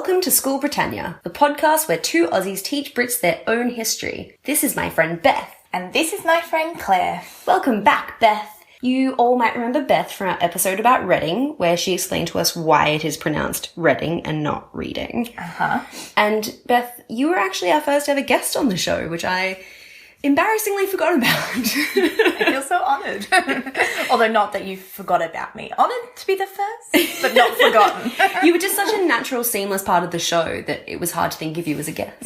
Welcome to School Britannia, the podcast where two Aussies teach Brits their own history. This is my friend Beth. And this is my friend Claire. Welcome back, Beth. You all might remember Beth from our episode about Reading, where she explained to us why it is pronounced Reading and not Reading. And Beth, you were actually our first ever guest on the show, which I embarrassingly forgot about. I feel so honoured. Although not that you forgot about me. Honoured to be the first, but not forgotten. You were just such a natural, seamless part of the show that it was hard to think of you as a guest.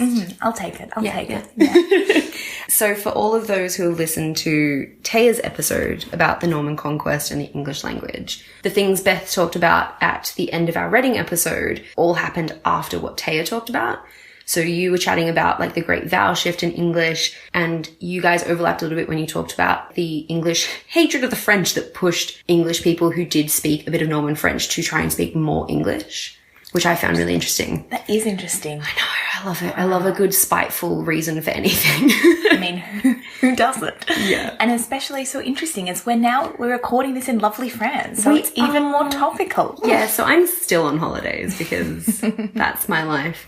I'll take it. I'll take it. Yeah. So for all of those who have listened to Taya's episode about the Norman Conquest and the English language, the things Beth talked about at the end of our Reading episode all happened after what Taya talked about. So you were chatting about like the great vowel shift in English, and you guys overlapped a little bit when you talked about the English hatred of the French that pushed English people who did speak a bit of Norman French to try and speak more English, which I found really interesting. That is interesting. I know, I love it. I love a good spiteful reason for anything. I mean, who doesn't? Yeah. And especially so interesting is we're recording this in lovely France, so it's even more topical. Yeah, so I'm still on holidays because that's my life.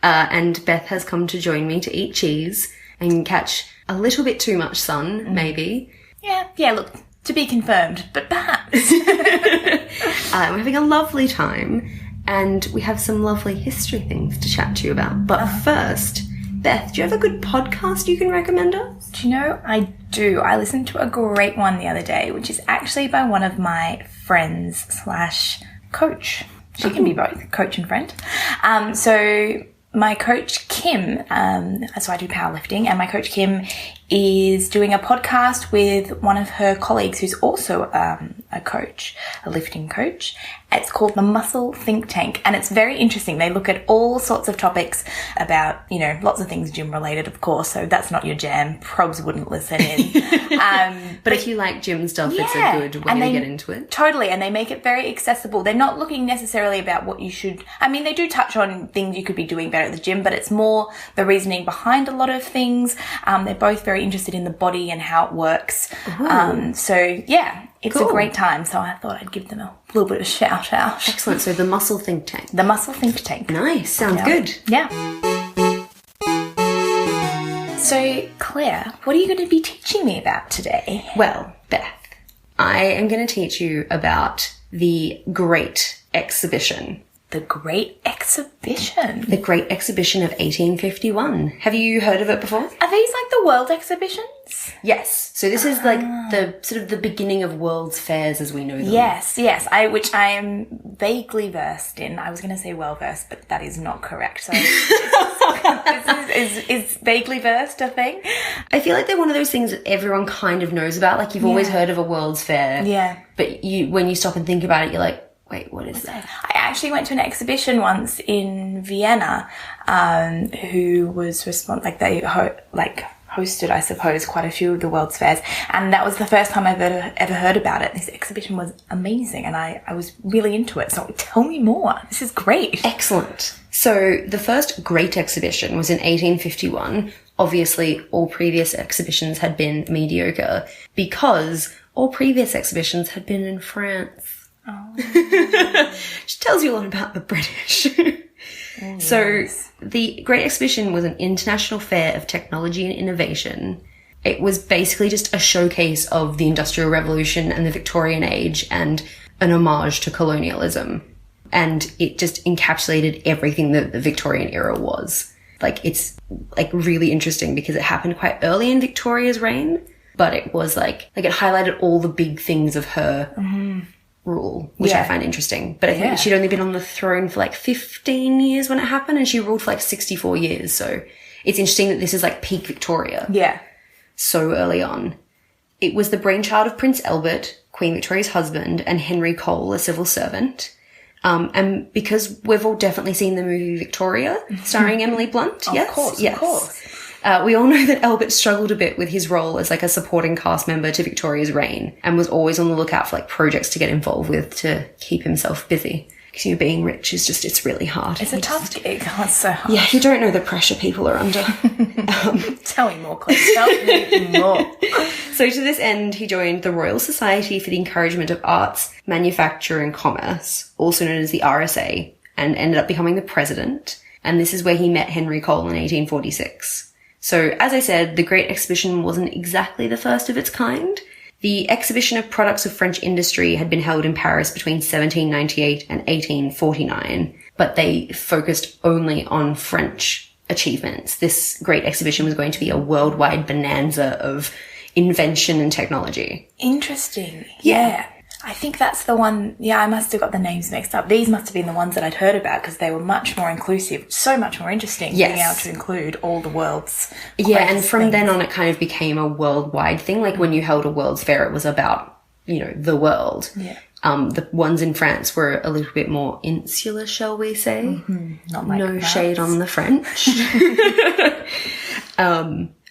And Beth has come to join me to eat cheese and catch a little bit too much sun, maybe. Yeah, look, to be confirmed, but perhaps. We're having a lovely time, and we have some lovely history things to chat to you about. But first, Beth, do you have a good podcast you can recommend us? Do you know, I do. I listened to a great one the other day, which is actually by one of my friends / coach. She can be both, coach and friend. So my coach Kim, so I do powerlifting, and my coach Kim is doing a podcast with one of her colleagues who's also a coach, a lifting coach. It's called The Muscle Think Tank, and it's very interesting. They look at all sorts of topics about, lots of things gym related, of course, so that's not your jam. Probs wouldn't listen in. But if you like gym stuff, it's a good way to get into it. Totally, and they make it very accessible. They're not looking necessarily about what you should... I mean, they do touch on things you could be doing better at the gym, but it's more the reasoning behind a lot of things. They're both very interested in the body and how it works. It's a great time, so I thought I'd give them a little bit of a shout out. Excellent. So The Muscle Think Tank. The Muscle Think Tank. Nice. Sounds good. Yeah. So, Claire, what are you going to be teaching me about today? Well, Beth, I am going to teach you about the Great Exhibition. The Great Exhibition? The Great Exhibition of 1851. Have you heard of it before? Are these like the world exhibitions? Yes. So this is like the sort of the beginning of world's fairs as we know them. Yes. Which I am vaguely versed in. I was going to say well versed, but that is not correct. So is vaguely versed a thing? I feel like they're one of those things that everyone kind of knows about. Like you've always heard of a world's fair. Yeah. But when you stop and think about it, you're like, wait, what is that? I actually went to an exhibition once in Vienna, who was hosted, I suppose, quite a few of the world's fairs, and that was the first time I've ever heard about it. This exhibition was amazing, and I was really into it. So tell me more. This is great. Excellent. So the first Great Exhibition was in 1851. Obviously, all previous exhibitions had been mediocre because all previous exhibitions had been in France. Oh. Which tells you a lot about the British. So the Great Exhibition was an international fair of technology and innovation. It was basically just a showcase of the Industrial Revolution and the Victorian Age and an homage to colonialism. And it just encapsulated everything that the Victorian era was. Like, it's like really interesting because it happened quite early in Victoria's reign, but it was like it highlighted all the big things of her rule, which I find interesting. But I think she'd only been on the throne for like 15 years when it happened, and she ruled for like 64 years. So it's interesting that this is like peak Victoria. Yeah. So early on. It was the brainchild of Prince Albert, Queen Victoria's husband, and Henry Cole, a civil servant. And because we've all definitely seen the movie Victoria, starring Emily Blunt. Of course. We all know that Albert struggled a bit with his role as like a supporting cast member to Victoria's reign and was always on the lookout for like projects to get involved with to keep himself busy. Because being rich is just, it's really hard. It's a tough gig. Oh, it's so hard. Yeah, you don't know the pressure people are under. Tell me more, Claire. Tell me more. So to this end, he joined the Royal Society for the Encouragement of Arts, Manufacture and Commerce, also known as the RSA, and ended up becoming the president. And this is where he met Henry Cole in 1846. So, as I said, the Great Exhibition wasn't exactly the first of its kind. The exhibition of products of French industry had been held in Paris between 1798 and 1849, but they focused only on French achievements. This Great Exhibition was going to be a worldwide bonanza of invention and technology. Interesting. Yeah. I think that's the one. Yeah, I must have got the names mixed up. These must have been the ones that I'd heard about because they were much more inclusive, so much more interesting. Yes. Being able to include all the world's and from things. then on it kind of became a worldwide thing. Like when you held a World's Fair, it was about, the world. Yeah. The ones in France were a little bit more insular, shall we say? Mm-hmm. Not like no that. shade on the French.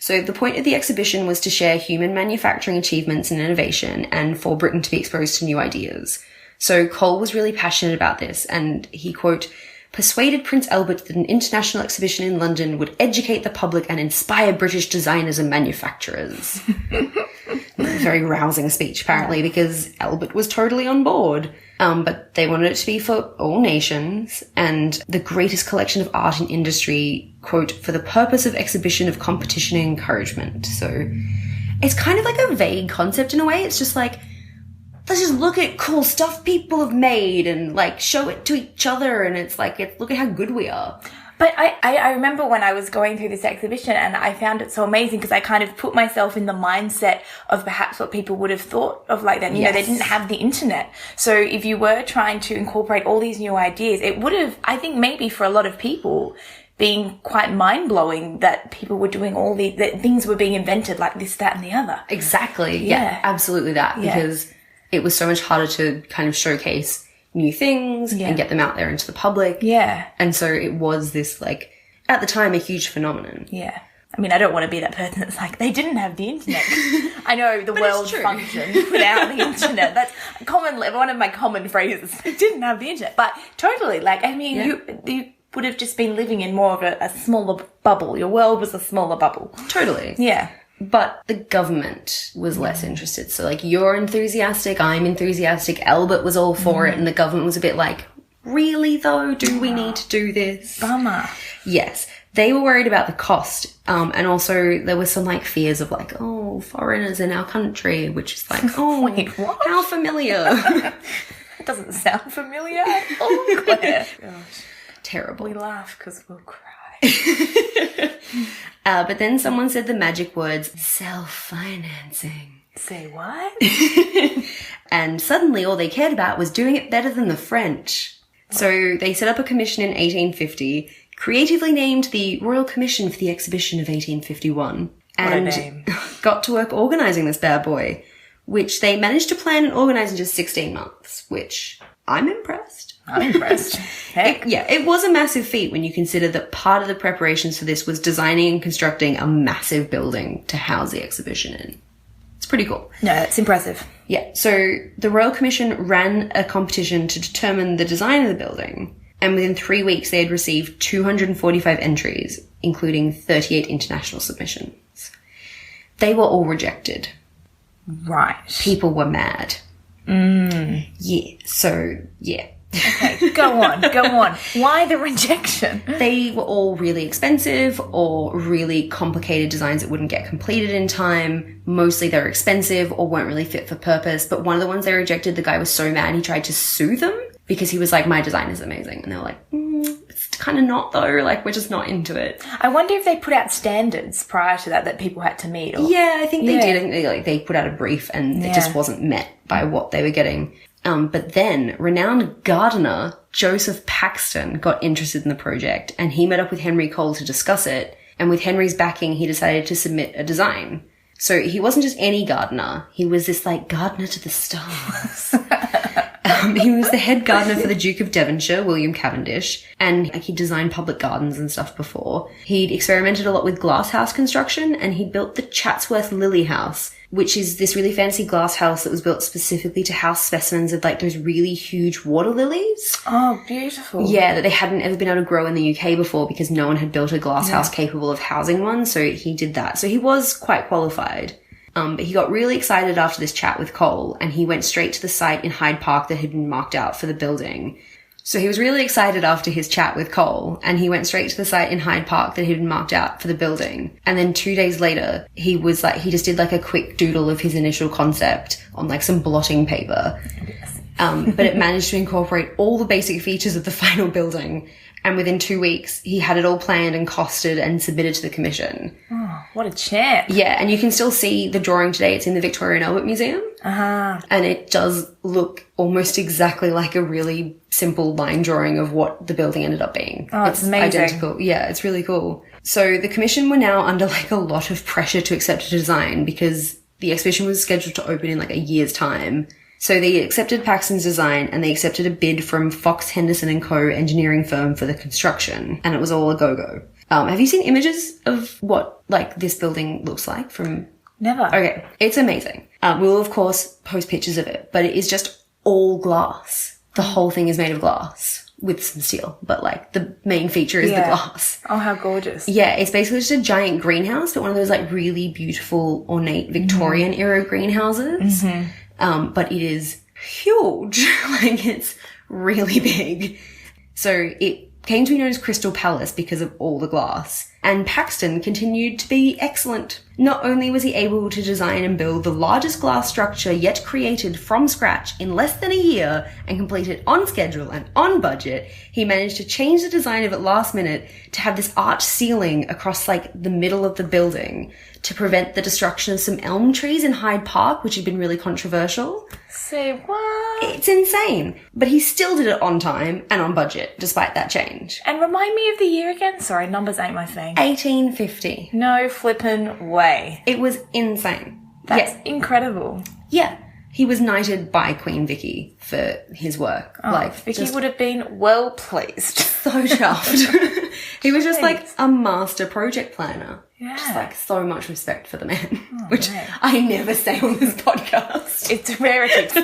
So the point of the exhibition was to share human manufacturing achievements and innovation and for Britain to be exposed to new ideas. So Cole was really passionate about this and he, quote, persuaded Prince Albert that an international exhibition in London would educate the public and inspire British designers and manufacturers. A very rousing speech, apparently, because Albert was totally on board. But they wanted it to be for all nations and the greatest collection of art and industry, quote, for the purpose of exhibition of competition and encouragement. So it's kind of like a vague concept in a way. It's just like, let's just look at cool stuff people have made and like show it to each other. And it's like, look at how good we are. But I remember when I was going through this exhibition and I found it so amazing because I kind of put myself in the mindset of perhaps what people would have thought of like then. You know, they didn't have the internet. So if you were trying to incorporate all these new ideas, it would have, I think maybe for a lot of people, being quite mind-blowing that people were doing that things were being invented like this, that and the other. Exactly. Yeah, absolutely that. Yeah. Because it was so much harder to kind of showcase new things and get them out there into the public. Yeah. And so it was this, like, at the time, a huge phenomenon. Yeah. I mean, I don't want to be that person that's like, they didn't have the internet. I know the world functioned without the internet. That's one of my common phrases. They didn't have the internet. But totally, like, I mean, you would have just been living in more of a smaller bubble. Your world was a smaller bubble. Totally. Yeah. But the government was less interested. So, like, you're enthusiastic, I'm enthusiastic, Albert was all for it, and the government was a bit like, really, though? Do we need to do this? Bummer. Yes. They were worried about the cost. And also there was some, like, fears of, like, oh, foreigners in our country, which is like, oh, wait, what? How familiar. It doesn't sound familiar at all, Claire. Gosh. Terrible. We laugh because we'll cry. But then someone said the magic words, self-financing. Say what? And suddenly all they cared about was doing it better than the French. So they set up a commission in 1850, creatively named the Royal Commission for the Exhibition of 1851. And what a name. Got to work organising this bad boy, which they managed to plan and organise in just 16 months, which I'm impressed. I'm impressed. Heck. It was a massive feat when you consider that part of the preparations for this was designing and constructing a massive building to house the exhibition in. It's pretty cool. No, it's impressive. Yeah, so the Royal Commission ran a competition to determine the design of the building, and within 3 weeks they had received 245 entries, including 38 international submissions. They were all rejected. Right. People were mad. Yeah. Okay, go on. Why the rejection? They were all really expensive or really complicated designs that wouldn't get completed in time. Mostly they were expensive or weren't really fit for purpose. But one of the ones they rejected, the guy was so mad he tried to sue them because he was like, my design is amazing. And they were like, it's kind of not though. Like, we're just not into it. I wonder if they put out standards prior to that people had to meet. Or... Yeah, I think they did. I think they put out a brief and it just wasn't met by what they were getting. But then renowned gardener Joseph Paxton got interested in the project and he met up with Henry Cole to discuss it. And with Henry's backing, he decided to submit a design. So he wasn't just any gardener. He was this like gardener to the stars. He was the head gardener for the Duke of Devonshire, William Cavendish, and he designed public gardens and stuff before. He'd experimented a lot with glasshouse construction and he built the Chatsworth Lily House, which is this really fancy glass house that was built specifically to house specimens of like those really huge water lilies. Oh, beautiful. Yeah, that they hadn't ever been able to grow in the UK before because no one had built a glass house capable of housing one. So he did that. So he was quite qualified. But he got really excited after this chat with Cole and he went straight to the site in Hyde Park that had been marked out for the building. So he was really excited after his chat with Cole, and he went straight to the site in Hyde Park that he'd marked out for the building. And then 2 days later, he just did like a quick doodle of his initial concept on like some blotting paper. Yes. But it managed to incorporate all the basic features of the final building. And within 2 weeks, he had it all planned and costed and submitted to the commission. Oh, what a champ. Yeah, and you can still see the drawing today. It's in the Victoria and Albert Museum. Uh-huh. And it does look almost exactly like a really simple line drawing of what the building ended up being. Oh, it's amazing. Identical. Yeah, it's really cool. So the commission were now under like a lot of pressure to accept a design because the exhibition was scheduled to open in like a year's time. So they accepted Paxton's design and they accepted a bid from Fox Henderson & Co. engineering firm for the construction. And it was all a go-go. Have you seen images of what like this building looks like from... Never. Okay. It's amazing. We'll of course post pictures of it, but it is just all glass. The whole thing is made of glass with some steel, but like the main feature is the glass. Oh, how gorgeous. Yeah. It's basically just a giant greenhouse, but one of those like really beautiful, ornate Victorian era greenhouses. Mm-hmm. But it is huge. Like it's really big. So it came to be known as Crystal Palace because of all the glass. And Paxton continued to be excellent. Not only was he able to design and build the largest glass structure yet created from scratch in less than a year and complete it on schedule and on budget, he managed to change the design of it last minute to have this arched ceiling across like the middle of the building to prevent the destruction of some elm trees in Hyde Park, which had been really controversial. Say what? It's insane. But he still did it on time and on budget, despite that change. And remind me of the year again. Sorry, numbers ain't my thing. 1850. No flippin' way. It was insane. That's incredible. Yeah. He was knighted by Queen Vicky for his work. Oh, Vicky would have been well pleased. So chuffed. He was just like a master project planner. Yeah. Just like so much respect for the man, which man. I never say on this podcast. It's a rarity.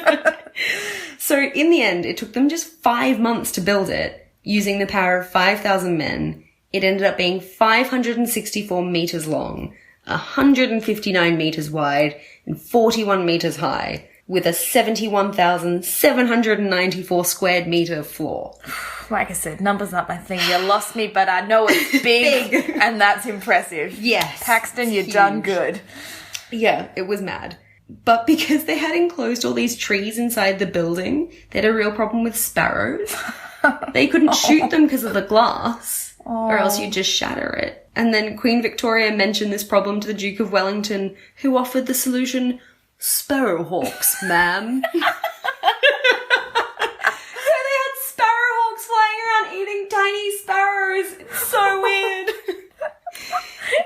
So in the end, it took them just 5 months to build it using the power of 5,000 men. It ended up being 564 meters long, 159 meters wide, and 41 meters high, with a 71,794 square meter floor. Like I said, numbers not my thing. You lost me, but I know it's big, and that's impressive. Yes. Paxton, you're huge. done good. Yeah, it was mad. But because they had enclosed all these trees inside the building, they had a real problem with sparrows. They couldn't shoot them because of the glass, or else you'd just shatter it. And then Queen Victoria mentioned this problem to the Duke of Wellington, who offered the solution, sparrowhawks, ma'am. Eating tiny sparrows. It's so weird.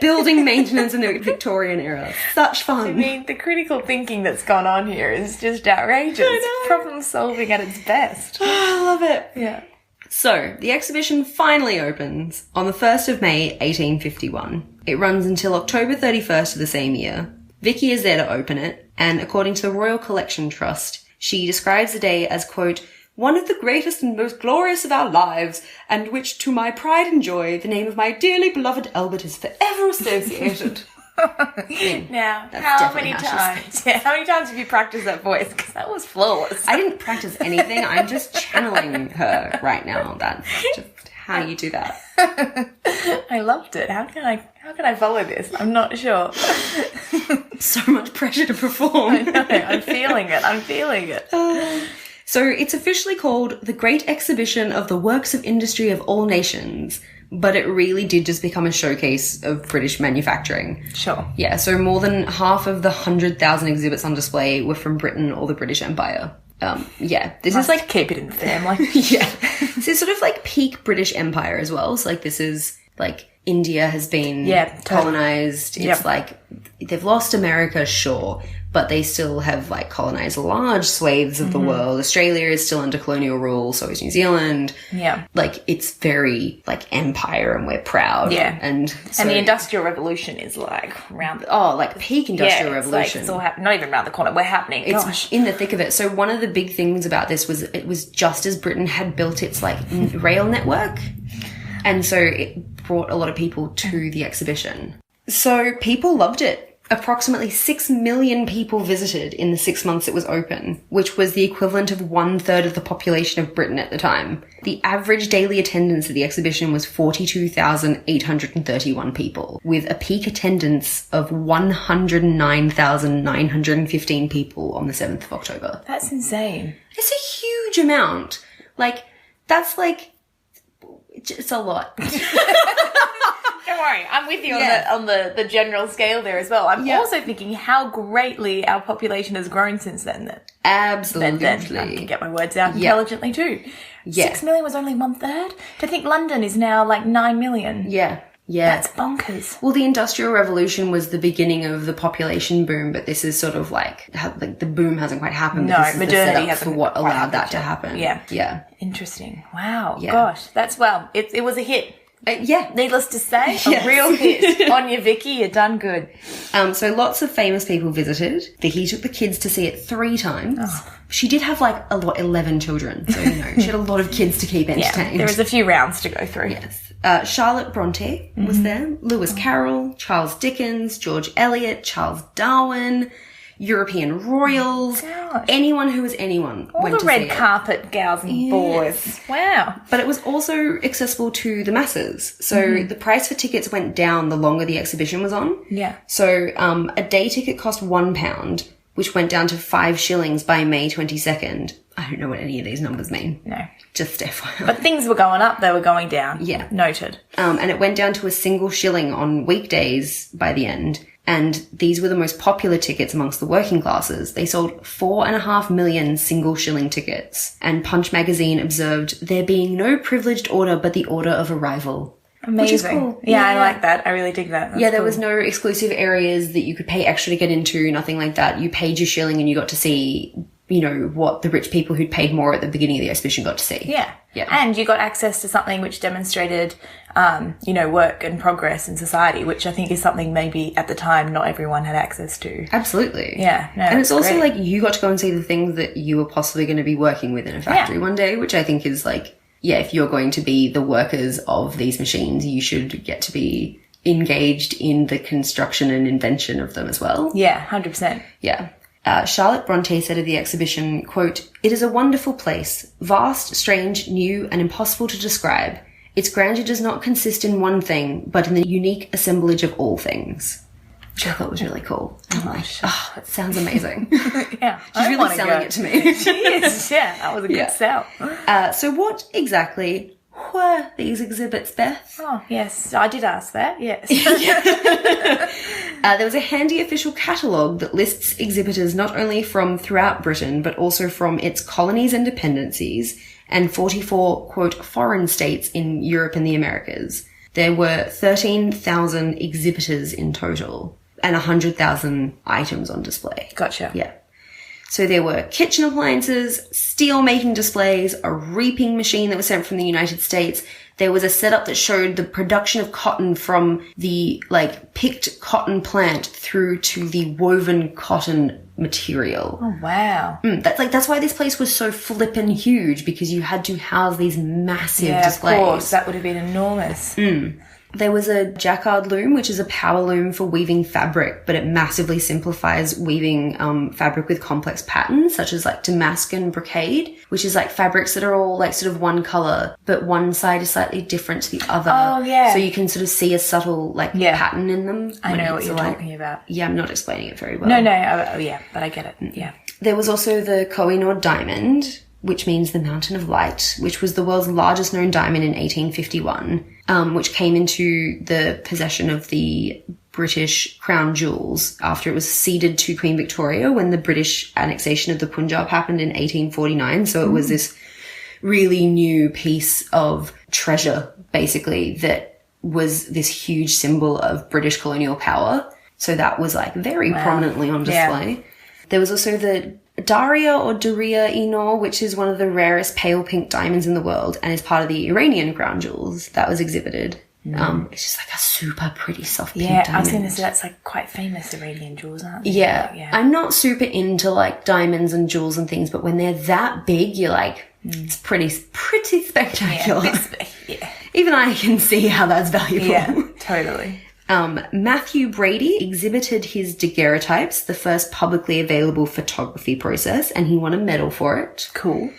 Building maintenance in the Victorian era. Such fun. I mean, the critical thinking that's gone on here is just outrageous. Problem solving at its best. Oh, I love it. Yeah. So, the exhibition finally opens on the 1st of May, 1851. It runs until October 31st of the same year. Vicky is there to open it, and according to the Royal Collection Trust, she describes the day as, quote, one of the greatest and most glorious of our lives, and which, to my pride and joy, the name of my dearly beloved Albert is forever associated. Now, That's how definitely many how times? Yeah, how many times have you practiced that voice? Because that was flawless. I didn't practice anything. I'm just channeling her right now. That's just how you do that. I loved it. How can I follow this? I'm not sure. So much pressure to perform. I know. I'm feeling it. So it's officially called the Great Exhibition of the Works of Industry of All Nations, but it really did just become a showcase of British manufacturing. Sure. Yeah, so more than half of the 100,000 exhibits on display were from Britain or the British Empire. This is like... keep it in the family. Yeah. This is sort of like peak British Empire as well. So like this is like India has been colonized. It's like they've lost America, sure, but they still have like colonized large swathes of the world. Australia is still under colonial rule, so is New Zealand. Yeah. Like it's very like empire and we're proud. Yeah. And the Industrial Revolution is like around the... Oh, like peak Industrial Revolution. It's all happening. Not even around the corner. We're happening. It's in the thick of it. So one of the big things about this was it was just as Britain had built its like rail network. And so it brought a lot of people to the exhibition. So people loved it. Approximately 6 million people visited in the 6 months it was open, which was the equivalent of 1/3 of the population of Britain at the time. The average daily attendance at the exhibition was 42,831 people, with a peak attendance of 109,915 people on the 7th of October. That's insane. It's a huge amount. Like, that's like, it's a lot. Don't worry, I'm with you on the general scale there as well. I'm also thinking how greatly our population has grown since then. Absolutely. Then I can get my words out intelligently too. Yeah. 6 million was only 1/3. To think London is now like 9 million. Yeah. That's bonkers. Well, the Industrial Revolution was the beginning of the population boom, but this is sort of like the boom hasn't quite happened. No, this is modernity the setup hasn't for what quite allowed happened that to yet. happen. Yeah. Interesting. Wow. Gosh, that's it was a hit. Needless to say, a real hit. On your Vicky, you're done good. So lots of famous people visited. Vicky took the kids to see it 3 times. Oh. She did have 11 children, so she had a lot of kids to keep entertained. There was a few rounds to go through. Yes. Charlotte Bronte was there. Lewis Carroll, Charles Dickens, George Eliot, Charles Darwin, European royals, anyone who was anyone All went the to red see carpet gals and boys. Wow. But it was also accessible to the masses. So the price for tickets went down the longer the exhibition was on. Yeah. So a day ticket cost £1, which went down to 5 shillings by May 22nd. I don't know what any of these numbers mean. No. Just FYI. But things were going up, they were going down. Yeah. Noted. And it went down to a single shilling on weekdays by the end. And these were the most popular tickets amongst the working classes. They sold 4.5 million single shilling tickets. And Punch magazine observed there being no privileged order but the order of arrival. Amazing. Which is cool. Yeah, I like that. I really dig that. That's there was no exclusive areas that you could pay extra to get into, nothing like that. You paid your shilling and you got to see, what the rich people who'd paid more at the beginning of the exhibition got to see. Yeah. And you got access to something which demonstrated, work and progress in society, which I think is something maybe at the time not everyone had access to. Absolutely. Yeah. No, and it's also great. you got to go and see the things that you were possibly going to be working with in a factory one day, which I think is if you're going to be the workers of these machines, you should get to be engaged in the construction and invention of them as well. Yeah, 100%. Yeah. Charlotte Bronte said of the exhibition, quote, "It is a wonderful place, vast, strange, new, and impossible to describe. Its grandeur does not consist in one thing, but in the unique assemblage of all things." Which I thought was really cool. I'm that sounds amazing. Yeah. She's really selling it to me. She is, yeah. That was a good sell. So what exactly were these exhibits, Beth? Oh, yes. I did ask that, yes. There was a handy official catalogue that lists exhibitors not only from throughout Britain, but also from its colonies and dependencies, and 44, quote, foreign states in Europe and the Americas. There were 13,000 exhibitors in total and 100,000 items on display. Gotcha. Yeah. So there were kitchen appliances, steel making displays, a reaping machine that was sent from the United States. There was a setup that showed the production of cotton from the picked cotton plant through to the woven cotton material. Oh, wow. That's why this place was so flippin' huge, because you had to house these massive displays. Of course, that would have been enormous. There was a jacquard loom, which is a power loom for weaving fabric, but it massively simplifies weaving fabric with complex patterns, such as damask and brocade, which is fabrics that are all sort of one color, but one side is slightly different to the other. Oh, yeah. So you can sort of see a subtle pattern in them. I know what you're talking about. Yeah, I'm not explaining it very well. No, but I get it. Yeah. There was also the Koh-i-Noor diamond, which means the Mountain of Light, which was the world's largest known diamond in 1851. Which came into the possession of the British Crown Jewels after it was ceded to Queen Victoria when the British annexation of the Punjab happened in 1849. So it was this really new piece of treasure, basically, that was this huge symbol of British colonial power. So that was very prominently on display. Yeah. There was also the Daria or Daria-i-Noor, which is one of the rarest pale pink diamonds in the world and is part of the Iranian crown jewels that was exhibited. It's just a super pretty soft pink diamond. Yeah, I was going to say that's quite famous Iranian jewels, aren't they? Yeah. I'm not super into diamonds and jewels and things, but when they're that big, you're it's pretty spectacular. Yeah. Even I can see how that's valuable. Yeah, totally. Matthew Brady exhibited his daguerreotypes, the first publicly available photography process, and he won a medal for it. Cool.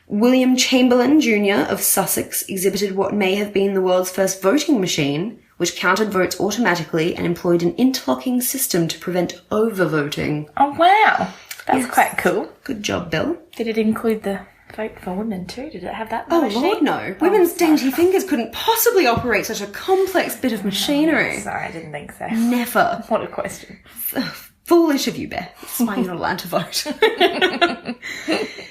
William Chamberlain Jr. of Sussex exhibited what may have been the world's first voting machine, which counted votes automatically and employed an interlocking system to prevent overvoting. Oh, wow. That's quite cool. Good job, Bill. Did it include the vote for women too? Did it have that? Oh, Lord, no. Women's dainty fingers couldn't possibly operate such a complex bit of machinery. Oh, sorry, I didn't think so. Never. What a question. Foolish of you, Beth. That's why you're not allowed to vote.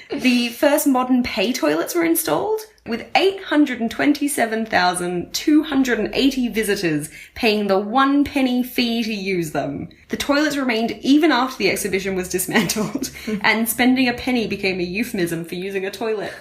The first modern pay toilets were installed, with 827,280 visitors paying the 1 penny fee to use them. The toilets remained even after the exhibition was dismantled, and spending a penny became a euphemism for using a toilet.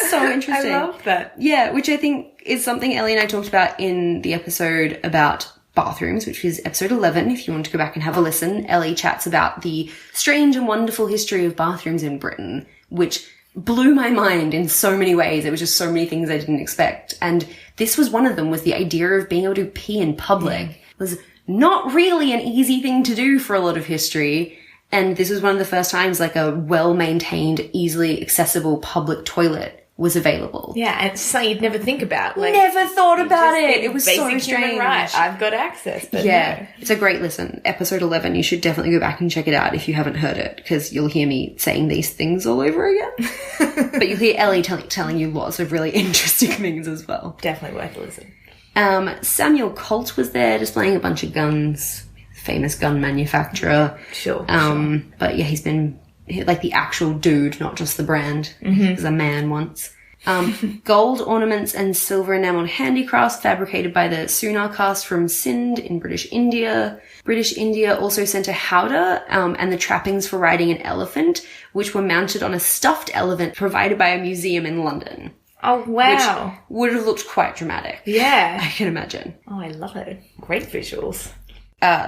So interesting. I love that. Yeah, which I think is something Ellie and I talked about in the episode about bathrooms, which is episode 11. If you want to go back and have a listen, Ellie chats about the strange and wonderful history of bathrooms in Britain, which blew my mind in so many ways. It was just so many things I didn't expect. And this was one of them, was the idea of being able to pee in public. It was not really an easy thing to do for a lot of history. And this was one of the first times like a well-maintained, easily accessible public toilet was available. Yeah, and it's something you'd never think about. Like, never thought about it. It was so basic strange. Human right. I've got access. But yeah, no. It's a great listen. Episode 11. You should definitely go back and check it out if you haven't heard it, because you'll hear me saying these things all over again. But you'll hear Ellie telling you lots of really interesting things as well. Definitely worth a listen. Samuel Colt was there displaying a bunch of guns. Famous gun manufacturer. Sure. But yeah, he's been like the actual dude, not just the brand. He was a man once. Gold ornaments and silver enameled handicrafts fabricated by the Sunar caste from Sindh in British India. British India also sent a howdah and the trappings for riding an elephant, which were mounted on a stuffed elephant provided by a museum in London. Oh, wow. Which would have looked quite dramatic. Yeah. I can imagine. Oh, I love it. Great visuals.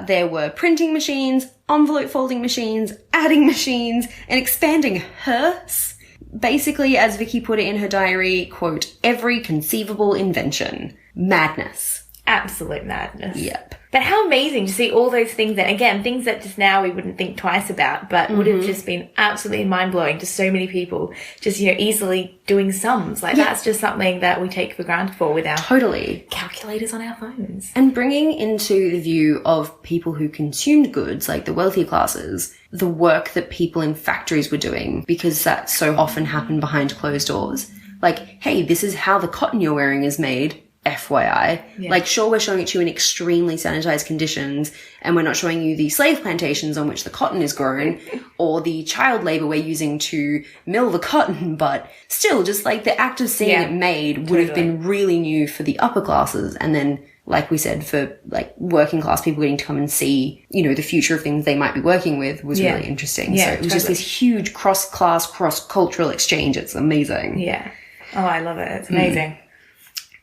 There were printing machines, envelope folding machines, adding machines, an expanding hearse. Basically, as Vicky put it in her diary, quote, every conceivable invention. Madness. Absolute madness. Yep. But how amazing to see all those things that, again, things that just now we wouldn't think twice about, but would have just been absolutely mind-blowing to so many people, just, easily doing sums. Like, that's just something that we take for granted for with our calculators on our phones. And bringing into the view of people who consumed goods, like the wealthy classes, the work that people in factories were doing, because that so often happened behind closed doors. Like, hey, this is how the cotton you're wearing is made. FYI. Yeah. Like, sure, we're showing it to you in extremely sanitized conditions, and we're not showing you the slave plantations on which the cotton is grown, or the child labor we're using to mill the cotton, but still, just like the act of seeing it made would have been really new for the upper classes, and then, like we said, for like working class people getting to come and see, the future of things they might be working with was really interesting. Yeah, so it was just this huge cross-class, cross-cultural exchange. It's amazing. Yeah. Oh, I love it. It's amazing.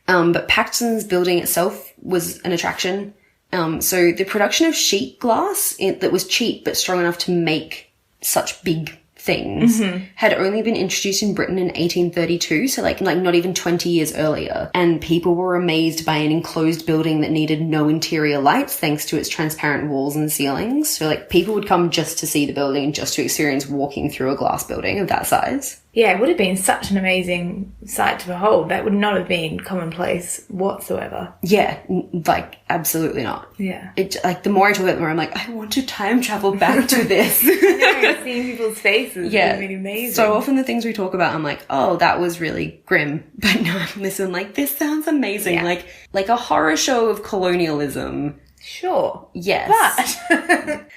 But Paxton's building itself was an attraction. So the production of sheet glass that was cheap but strong enough to make such big things had only been introduced in Britain in 1832, so like not even 20 years earlier. And people were amazed by an enclosed building that needed no interior lights thanks to its transparent walls and ceilings. So like people would come just to see the building and just to experience walking through a glass building of that size. Yeah, it would have been such an amazing sight to behold. That would not have been commonplace whatsoever. Yeah, like, absolutely not. Yeah. It, like, the more I talk about it, the more I'm like, I want to time travel back to this. I know, seeing people's faces yeah. would have been amazing. So often the things we talk about, I'm like, oh, that was really grim. But no, I'm listening like, this sounds amazing. Yeah. Like a horror show of colonialism. Sure. Yes. But.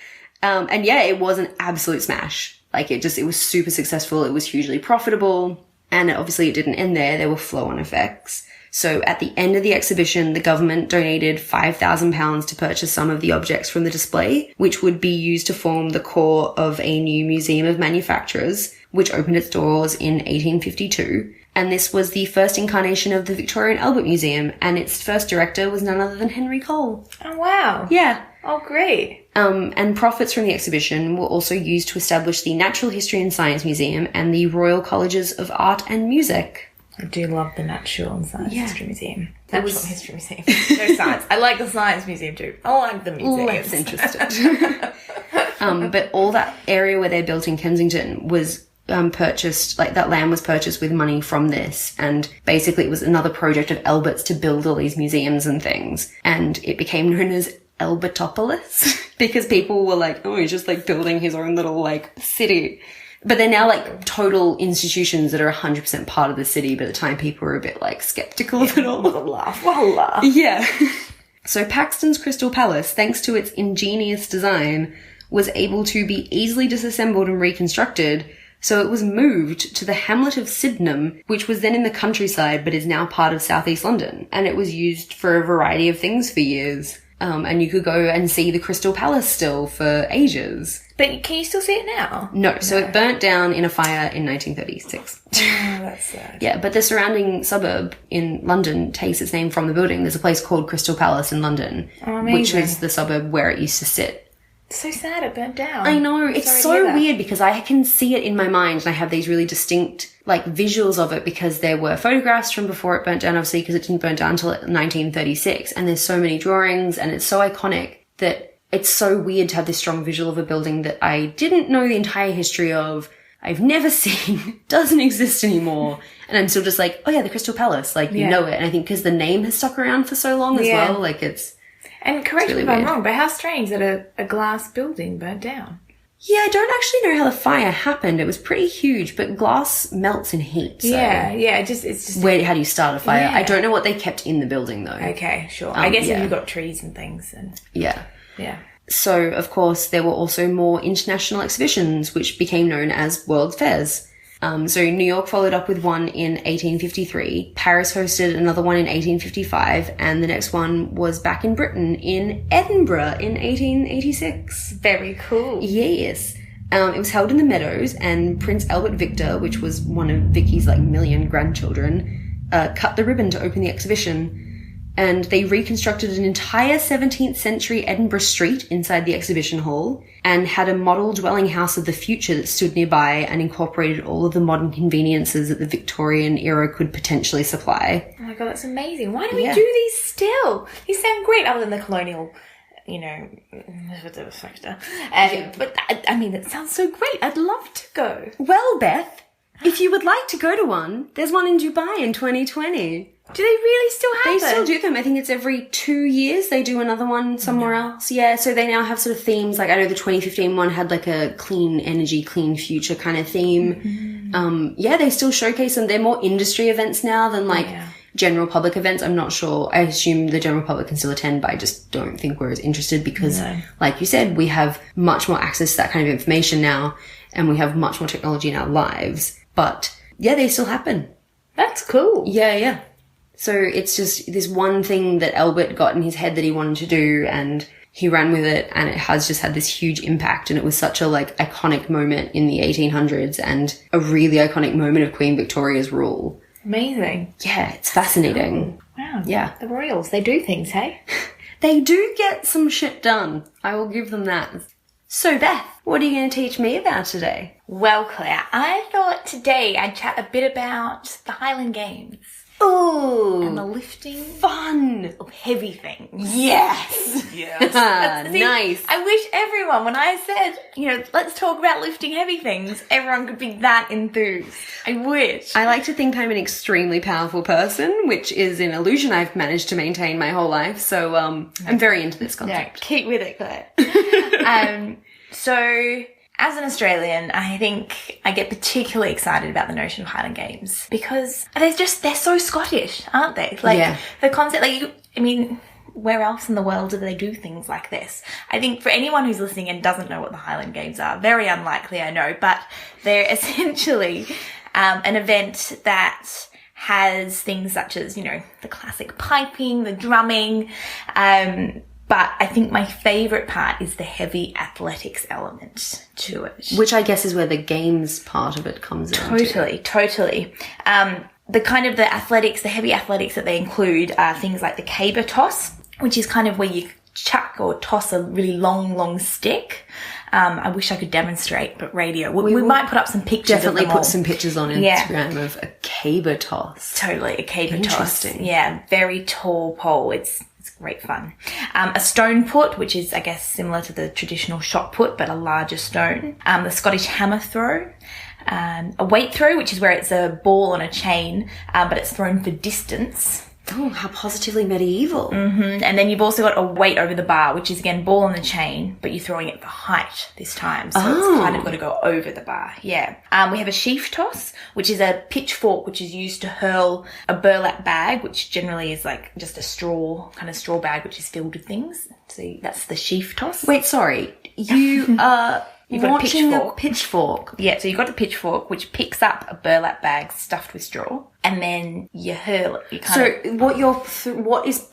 And yeah, it was an absolute smash. Like, it was super successful. It was hugely profitable. And obviously it didn't end there. There were flow-on effects. So at the end of the exhibition, the government donated £5,000 to purchase some of the objects from the display, which would be used to form the core of a new museum of manufacturers, which opened its doors in 1852. And this was the first incarnation of the Victoria and Albert Museum, and its first director was none other than Henry Cole. Oh, wow. Yeah. Oh, great. And profits from the exhibition were also used to establish the Natural History and Science Museum and the Royal Colleges of Art and Music. I do love the Natural and Science History Museum. Natural History Museum. No science. I like the Science Museum too. I like the museum. Less interested. But all that area where they're built in Kensington was purchased, like that land was purchased with money from this, and basically it was another project of Albert's to build all these museums and things, and it became known as Albertopolis because people were like, oh, he's just like building his own little like city. But they're now like total institutions that are 100% part of the city, but at the time people were a bit like skeptical of it all. What a laugh. Yeah. So Paxton's Crystal Palace, thanks to its ingenious design, was able to be easily disassembled and reconstructed. So it was moved to the hamlet of Sydenham, which was then in the countryside, but is now part of southeast London. And it was used for a variety of things for years. And you could go and see the Crystal Palace still for ages. But can you still see it now? No, so it burnt down in a fire in 1936. Oh, that's sad. Yeah, but the surrounding suburb in London takes its name from the building. There's a place called Crystal Palace in London, which was the suburb where it used to sit. It's so sad it burnt down. I know, it's so weird because I can see it in my mind and I have these really distinct like visuals of it because there were photographs from before it burnt down, obviously, because it didn't burn down until 1936, and there's so many drawings and it's so iconic that it's so weird to have this strong visual of a building that I didn't know the entire history of, I've never seen, doesn't exist anymore, and I'm still just like, oh yeah, the Crystal Palace, like you know it. And I think because the name has stuck around for so long as well, like it's... And correct me if I'm wrong, but how strange that a glass building burnt down. Yeah, I don't actually know how the fire happened. It was pretty huge, but glass melts in heat. So it's just... How do you start a fire? Yeah. I don't know what they kept in the building, though. Okay, sure. I guess if you've got trees and things. And Yeah. Yeah. So, of course, there were also more international exhibitions, which became known as World Fairs. So New York followed up with one in 1853, Paris hosted another one in 1855, and the next one was back in Britain in Edinburgh in 1886. Very cool. Yes. It was held in the Meadows, and Prince Albert Victor, which was one of Vicky's like million grandchildren, cut the ribbon to open the exhibition. And they reconstructed an entire 17th century Edinburgh street inside the exhibition hall and had a model dwelling house of the future that stood nearby and incorporated all of the modern conveniences that the Victorian era could potentially supply. Oh my God, that's amazing. Why don't we do these still? These sound great other than the colonial, factor. But I mean, it sounds so great. I'd love to go. Well, Beth, if you would like to go to one, there's one in Dubai in 2020. Do they really still happen? They still do them. I think it's every 2 years they do another one somewhere else. Yeah, so they now have sort of themes. Like I know the 2015 one had like a clean energy, clean future kind of theme. Mm-hmm. They still showcase them. They're more industry events now than like general public events. I'm not sure. I assume the general public can still attend, but I just don't think we're as interested because, like you said, we have much more access to that kind of information now and we have much more technology in our lives. But yeah, they still happen. That's cool. Yeah. So it's just this one thing that Albert got in his head that he wanted to do and he ran with it and it has just had this huge impact and it was such a like iconic moment in the 1800s and a really iconic moment of Queen Victoria's rule. Amazing. Yeah, it's fascinating. Wow. Yeah. The royals, they do things, hey? They do get some shit done. I will give them that. So Beth, what are you going to teach me about today? Well, Claire, I thought today I'd chat a bit about the Highland Games. Ooh. And the lifting. Fun. Of heavy things. Yes. Nice. I wish everyone, when I said, let's talk about lifting heavy things, everyone could be that enthused. I wish. I like to think I'm an extremely powerful person, which is an illusion I've managed to maintain my whole life. So I'm very into this concept. Yeah, keep with it, Claire. So... As an Australian, I think I get particularly excited about the notion of Highland Games because they're so Scottish, aren't they? The concept, where else in the world do they do things like this? I think for anyone who's listening and doesn't know what the Highland Games are, very unlikely, I know, but they're essentially an event that has things such as, the classic piping, the drumming, but I think my favourite part is the heavy athletics element to it. Which I guess is where the games part of it comes in. Totally. The kind of the heavy athletics that they include are things like the caber toss, which is kind of where you chuck or toss a really long stick. I wish I could demonstrate, but radio. We might put up some pictures. Definitely of them put some pictures on Instagram of a caber toss. Totally, a caber toss. Interesting. Yeah, very tall pole. It's great fun. A stone put, which is, I guess, similar to the traditional shot put, but a larger stone. The Scottish hammer throw. A weight throw, which is where it's a ball on a chain, but it's thrown for distance. Oh, how positively medieval. Mm-hmm. And then you've also got a weight over the bar, which is, again, ball on the chain, but you're throwing it for height this time. So it's kind of got to go over the bar. Yeah. We have a sheaf toss, which is a pitchfork, which is used to hurl a burlap bag, which generally is like just a straw bag, which is filled with things. So that's the sheaf toss. Wait, sorry. You are... You've got a pitchfork. Yeah, so you've got the pitchfork, which picks up a burlap bag stuffed with straw, and then you hurl it. What is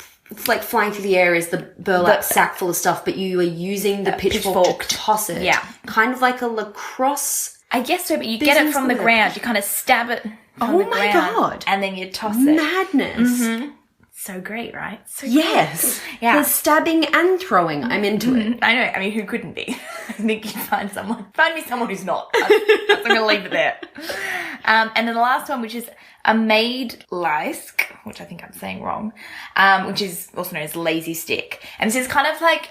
like flying through the air is the burlap sack full of stuff, but you are using the pitchfork to toss it. Yeah. Kind of like a lacrosse. I guess so, but you get it from the ground. You kind of stab it from the ground. Oh my God. And then you toss it. Madness. Mm-hmm. So great, right? So yes. Great. Yeah. There's stabbing and throwing. I'm into it. I know. I mean, who couldn't be? I think you'd find me someone who's not. I'm going to leave it there. And then the last one, which is a maid leisk, which I think I'm saying wrong, which is also known as lazy stick. And this is kind of like,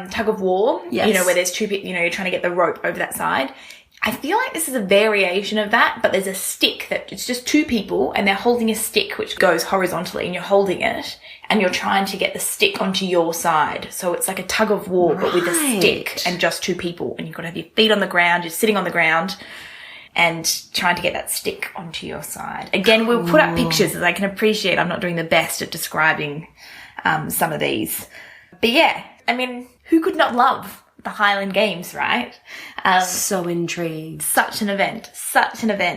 tug of war, yes. Where there's two people, you're trying to get the rope over that side. I feel like this is a variation of that, but there's a stick that it's just two people and they're holding a stick which goes horizontally and you're holding it and you're trying to get the stick onto your side. So it's like a tug of war, but with a stick and just two people, and you've got to have your feet on the ground, you're sitting on the ground and trying to get that stick onto your side. Again, we'll put up pictures, as I can appreciate I'm not doing the best at describing some of these. But yeah, I mean, who could not love the Highland Games, right? So intrigued. Such an event.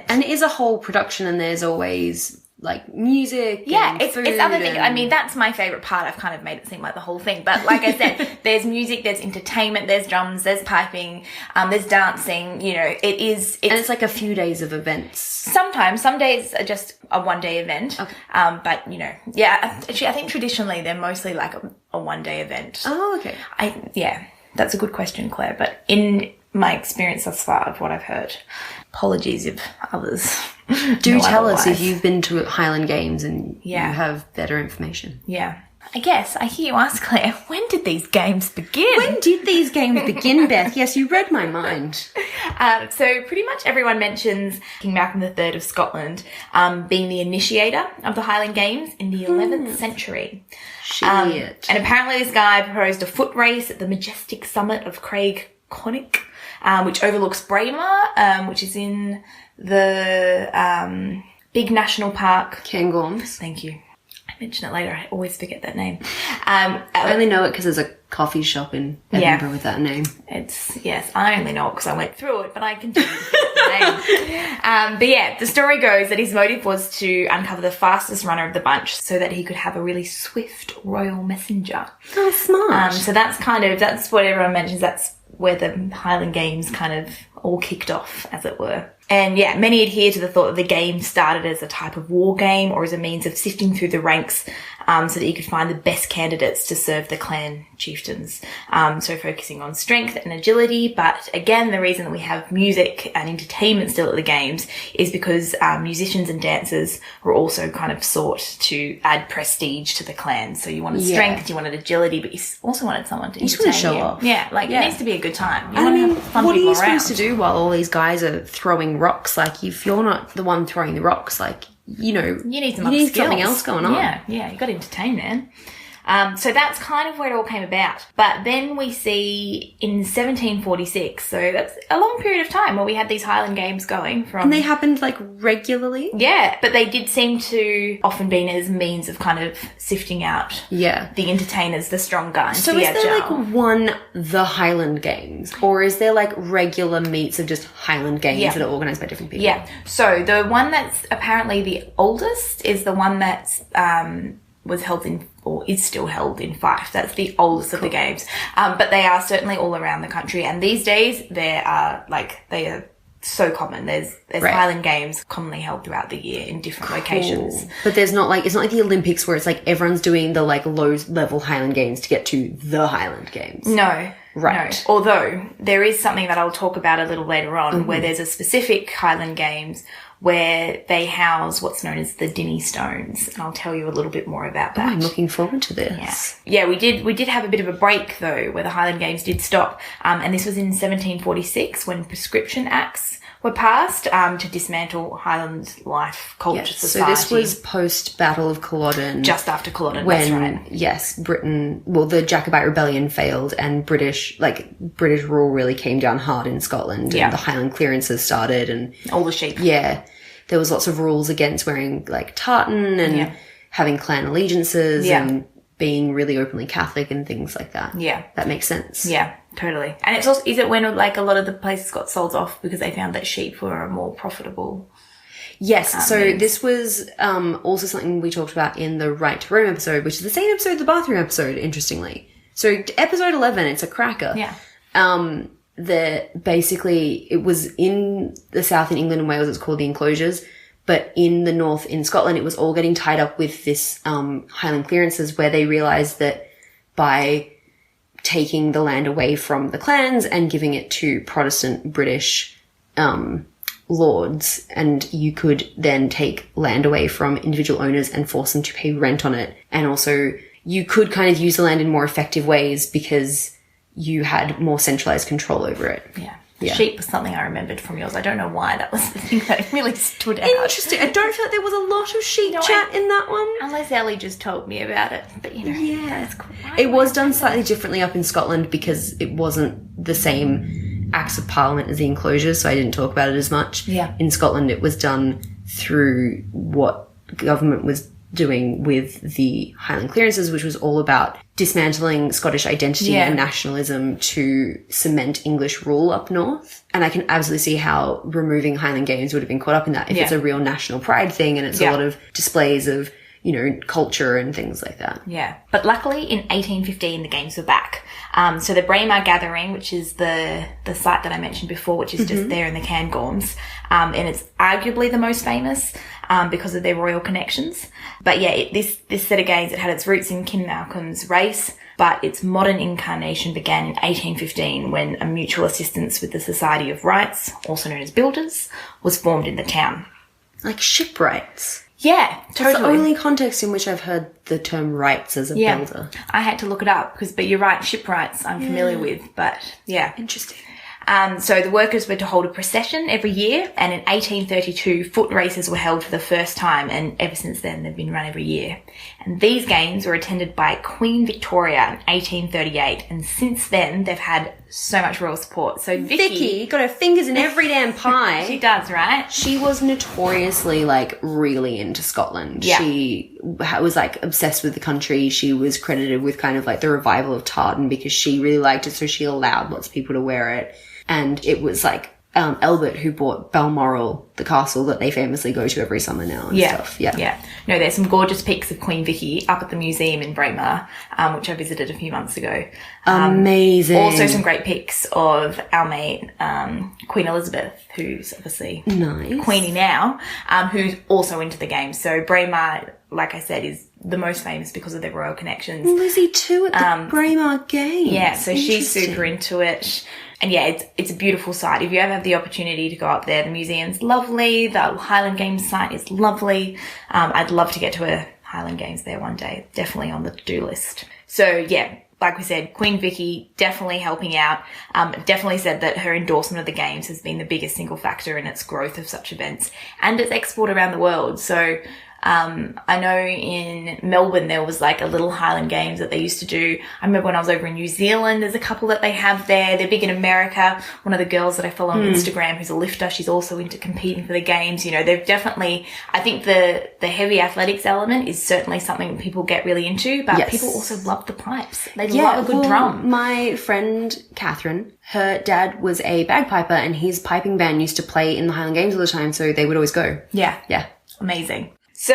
And it is a whole production, and there's always like music. Yeah, and it's food other things. I mean, that's my favourite part. I've kind of made it seem like the whole thing. But like I said, there's music, there's entertainment, there's drums, there's piping, there's dancing, and it's like a few days of events. Sometimes, some days are just a one-day event. Okay. But, yeah, actually, I think traditionally they're mostly like a one-day event. Oh, okay. Yeah. That's a good question, Claire. But in my experience thus far of what I've heard, apologies if others do tell us if you've been to Highland Games and you have better information. Yeah. I guess I hear you ask, Claire, when did these games begin? When did these games begin, Beth? Yes, you read my mind. So pretty much everyone mentions King Malcolm III of Scotland being the initiator of the Highland Games in the 11th century. Shit. And apparently this guy proposed a foot race at the majestic summit of Craig Connick, which overlooks Braemar, which is in the big national park. Cairngorms. Thank you. I mention it later. I always forget that name. I only know it because there's a coffee shop in Edinburgh with that name. Yes, I only know it because I went through it, but I continue to forget the name. But yeah, the story goes that his motive was to uncover the fastest runner of the bunch so that he could have a really swift royal messenger. Oh, smart. So that's what everyone mentions. That's where the Highland Games kind of all kicked off, as it were. And yeah, many adhere to the thought that the game started as a type of war game or as a means of sifting through the ranks so that you could find the best candidates to serve the clan chieftains. So focusing on strength and agility. But again, the reason that we have music and entertainment still at the games is because musicians and dancers were also kind of sought to add prestige to the clan. So you wanted strength, you wanted agility, but you also wanted someone to entertain you. Show off. Yeah, it needs to be a good time. You want to have fun what are people you around. supposed to do while all these guys are throwing rocks? Like, if you're not the one throwing the rocks, like, you need something else going on. Yeah, you got to entertain, man. So that's kind of where it all came about. But then we see in 1746, so that's a long period of time where we had these Highland Games going from... And they happened, like, regularly? Yeah, but they did seem to often be as means of kind of sifting out the entertainers, the strong guys. So is there, like, the Highland Games? Or is there, like, regular meets of just Highland Games that are organised by different people? Yeah. So the one that's apparently the oldest is the one that's... was held in, or is still held in Fife. That's the oldest of the games. But they are certainly all around the country. And these days, they are so common. There's Highland Games commonly held throughout the year in different locations. But there's not like, it's not like the Olympics where it's like everyone's doing the like low level Highland Games to get to the Highland Games. No. Right. No. Although there is something that I'll talk about a little later on where there's a specific Highland Games where they house what's known as the Dinny Stones. And I'll tell you a little bit more about that. I'm looking forward to this. Yeah, we did have a bit of a break though, where the Highland Games did stop. And this was in 1746 when Prescription Acts were passed to dismantle Highland life, culture, society. So this was post-Battle of Culloden. Just after Culloden, when, that's right. Yes, the Jacobite Rebellion failed and British rule really came down hard in Scotland. And the Highland clearances started and... all the sheep. Yeah. There was lots of rules against wearing like tartan and having clan allegiances and being really openly Catholic and things like that. Yeah. That makes sense. Yeah, totally. And it's also, is it when like a lot of the places got sold off because they found that sheep were a more profitable? Yes. So this was also something we talked about in the Right to Roam episode, which is the same episode, the bathroom episode, interestingly. So episode 11, it's a cracker. Yeah. Basically it was in the south in England and Wales, it's called the enclosures. But in the north in Scotland, it was all getting tied up with this Highland clearances where they realised that by taking the land away from the clans and giving it to Protestant British lords, and you could then take land away from individual owners and force them to pay rent on it. And also you could kind of use the land in more effective ways because you had more centralised control over it. Yeah. Sheep was something I remembered from yours. I don't know why. That was the thing that really stood out. Interesting. I don't feel like there was a lot of sheep chat in that one. Unless Ellie just told me about it. But, you know, that's cool. It was done slightly differently up in Scotland because it wasn't the same Acts of Parliament as the enclosures, so I didn't talk about it as much. Yeah. In Scotland, it was done through what government was doing with the Highland clearances, which was all about dismantling Scottish identity and nationalism to cement English rule up north. And I can absolutely see how removing Highland Games would have been caught up in that if it's a real national pride thing and it's a lot of displays of, you know, culture and things like that. Yeah. But luckily in 1815 the games were back. So the Braemar Gathering, which is the site that I mentioned before, which is just there in the Cairngorms, and it's arguably the most famous because of their royal connections. But yeah, this set of games, it had its roots in King Malcolm's race, but its modern incarnation began in 1815 when a mutual assistance with the Society of Wrights, also known as Builders, was formed in the town. Like shipwrights. Yeah, totally. That's the only context in which I've heard the term rights as a builder. I had to look it up but you're right, shipwrights I'm familiar with, but yeah. Interesting. So the workers were to hold a procession every year, and in 1832 foot races were held for the first time, and ever since then they've been run every year. And these games were attended by Queen Victoria in 1838, and since then they've had so much royal support. So Vicky got her fingers in every damn pie. She does, right? She was notoriously like really into Scotland. Yeah. She was like obsessed with the country. She was credited with kind of like the revival of tartan because she really liked it, so she allowed lots of people to wear it. And it was like Albert who bought Balmoral, the castle that they famously go to every summer now and stuff. Yeah. No, there's some gorgeous pics of Queen Vicky up at the museum in Braemar, which I visited a few months ago. Amazing. Also some great pics of our mate, Queen Elizabeth, who's obviously Queenie now, who's also into the game. So Braemar, like I said, is the most famous because of their royal connections. Lizzie too at the Braemar Games. Yeah, so she's super into it. And yeah, it's a beautiful site. If you ever have the opportunity to go up there, the museum's lovely. The Highland Games site is lovely. I'd love to get to a Highland Games there one day. Definitely on the to-do list. So yeah, like we said, Queen Vicky definitely helping out. Definitely said that her endorsement of the games has been the biggest single factor in its growth of such events and its export around the world. So I know in Melbourne there was like a little Highland Games that they used to do. I remember when I was over in New Zealand, there's a couple that they have there. They're big in America. One of the girls that I follow on Instagram who's a lifter, she's also into competing for the games. You know, they've definitely, I think the heavy athletics element is certainly something people get really into, but people also love the pipes. They love a good drum. My friend Catherine, her dad was a bagpiper and his piping band used to play in the Highland Games all the time, so they would always go. Yeah. Yeah. Amazing. So,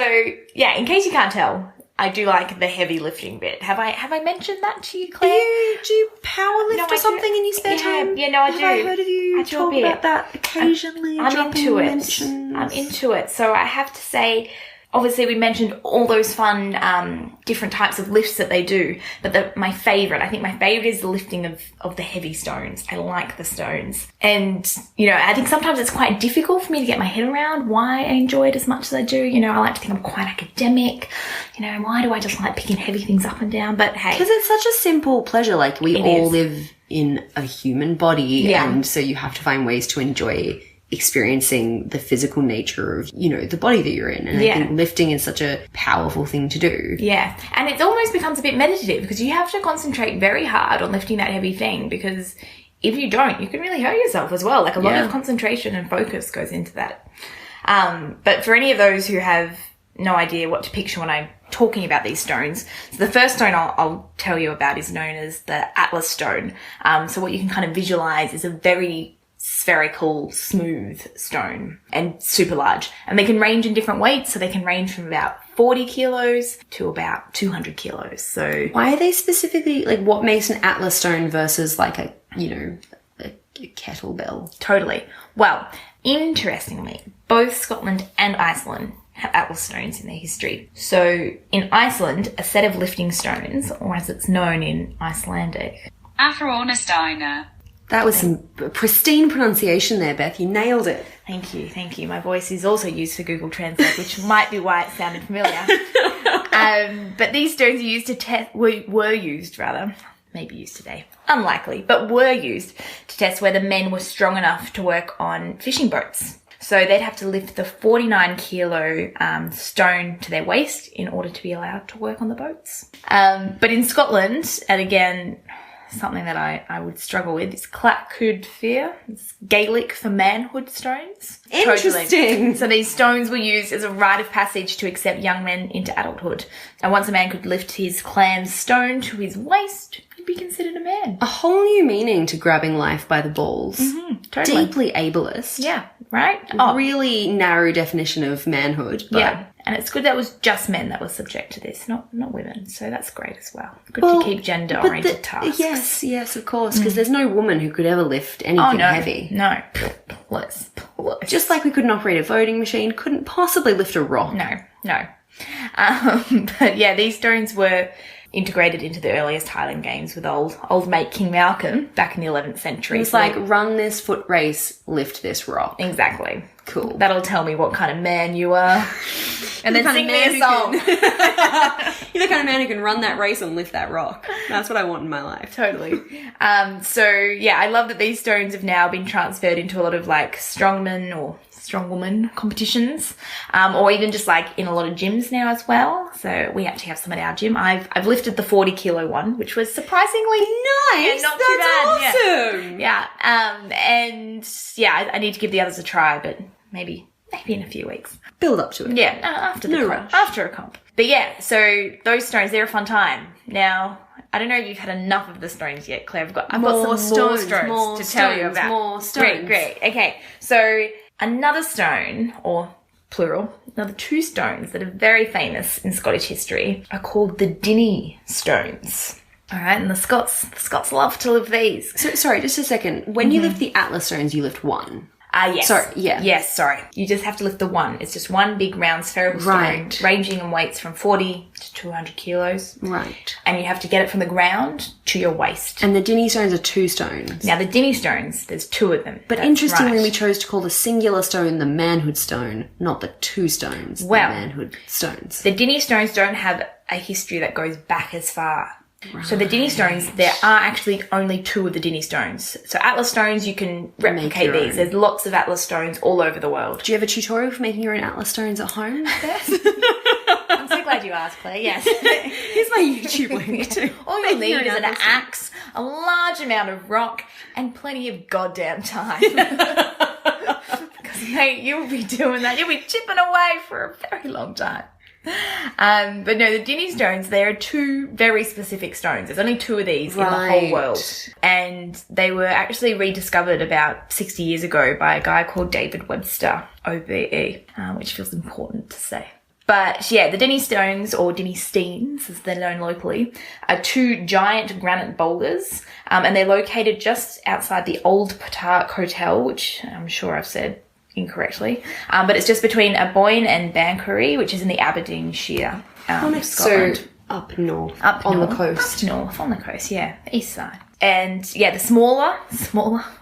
yeah, in case you can't tell, I do like the heavy lifting bit. Have I mentioned that to you, Claire? Do you power lift or something in your spare time? Yeah, no, I do. Have I heard of you talk about that occasionally? I'm into it. I'm into it. So I have to say, obviously we mentioned all those fun different types of lifts that they do, but I think my favourite is the lifting of the heavy stones. I like the stones. And, I think sometimes it's quite difficult for me to get my head around why I enjoy it as much as I do. I like to think I'm quite academic. Why do I just like picking heavy things up and down? But hey. Because it's such a simple pleasure. Like, we all live in a human body, and so you have to find ways to enjoy experiencing the physical nature of, the body that you're in. And I think lifting is such a powerful thing to do. Yeah. And it almost becomes a bit meditative because you have to concentrate very hard on lifting that heavy thing, because if you don't, you can really hurt yourself as well. Like, a lot of concentration and focus goes into that. But for any of those who have no idea what to picture when I'm talking about these stones, so the first stone I'll tell you about is known as the Atlas stone. So what you can kind of visualize is a very spherical, smooth stone, and super large. And they can range in different weights, so they can range from about 40 kilos to about 200 kilos. So why are they specifically, like, what makes an Atlas stone versus like a kettlebell? Totally. Well, interestingly, both Scotland and Iceland have Atlas stones in their history. So in Iceland, a set of lifting stones, or as it's known in Icelandic, Athronasteina. That was some pristine pronunciation there, Beth. You nailed it. Thank you. My voice is also used for Google Translate, which might be why it sounded familiar. But these stones are used to were used, maybe used today. Unlikely, but were used to test whether men were strong enough to work on fishing boats. So they'd have to lift the 49 kilo stone to their waist in order to be allowed to work on the boats. But in Scotland, and again, something that I would struggle with is Clachud Fear. It's Gaelic for manhood stones. Interesting. Totally. So these stones were used as a rite of passage to accept young men into adulthood. And once a man could lift his clan's stone to his waist, he'd be considered a man. A whole new meaning to grabbing life by the balls. Mm-hmm, totally. Deeply ableist. Yeah, right? Really narrow definition of manhood. But yeah. And it's good that it was just men that were subject to this, not women. So that's great as well. Good to keep gender-oriented tasks. Yes, of course. Because there's no woman who could ever lift anything heavy. No. Please. Just like we couldn't operate a voting machine, couldn't possibly lift a rock. No. But yeah, these stones were integrated into the earliest Highland games with old mate King Malcolm back in the 11th century. It's like, run this foot race, lift this rock. Exactly. Cool. That'll tell me what kind of man you are. And then sing me a song. You're the kind of man who can run that race and lift that rock. That's what I want in my life. Totally. So yeah, I love that these stones have now been transferred into a lot of like strongmen or strongwoman competitions, or even just like in a lot of gyms now as well. So we actually have some at our gym. I've lifted the 40 kilo one, which was surprisingly nice. Not too bad. Awesome. Yeah. And yeah, I need to give the others a try, but maybe in a few weeks. Build up to it. Yeah, after a comp. But yeah, so those stones, they're a fun time. Now, I don't know if you've had enough of the stones yet, Claire. I've got some more stones to tell you about. More stones. Great. Okay, so another stone, or plural, another two stones that are very famous in Scottish history are called the Dinnie stones. All right, and the Scots love to lift these. So, sorry, just a second. When you lift the Atlas stones, you lift one. Yes. Sorry, yeah. Yes, sorry. You just have to lift the one. It's just one big round spherical stone, ranging in weights from 40 to 200 kilos. Right. And you have to get it from the ground to your waist. And the Dinnie stones are two stones. Now, the Dinnie stones, there's two of them. But interestingly, we chose to call the singular stone the manhood stone, not the two stones, the manhood stones. The Dinnie stones don't have a history that goes back as far. Right. So the Dinnie stones, there are actually only two of the Dinnie stones. So Atlas stones, you can replicate these. There's lots of Atlas stones all over the world. Do you have a tutorial for making your own Atlas stones at home, Beth? I'm so glad you asked, Claire. Yes. Here's my YouTube link too. All you'll need is an axe, a large amount of rock, and plenty of goddamn time. Because, mate, you'll be doing that. You'll be chipping away for a very long time. But no, the Dinnie stones, there are two very specific stones. There's only two of these in the whole world. And they were actually rediscovered about 60 years ago by a guy called David Webster, OBE, which feels important to say. But yeah, the Denny Stones, or Denny Steens as they're known locally, are two giant granite boulders, and they're located just outside the Old Potark Hotel, which I'm sure I've said incorrectly, but it's just between Aboyne and Banchory, which is in the Aberdeenshire, Scotland. So up north, on the coast. Up north, on the coast, yeah, east side. And yeah, the smaller,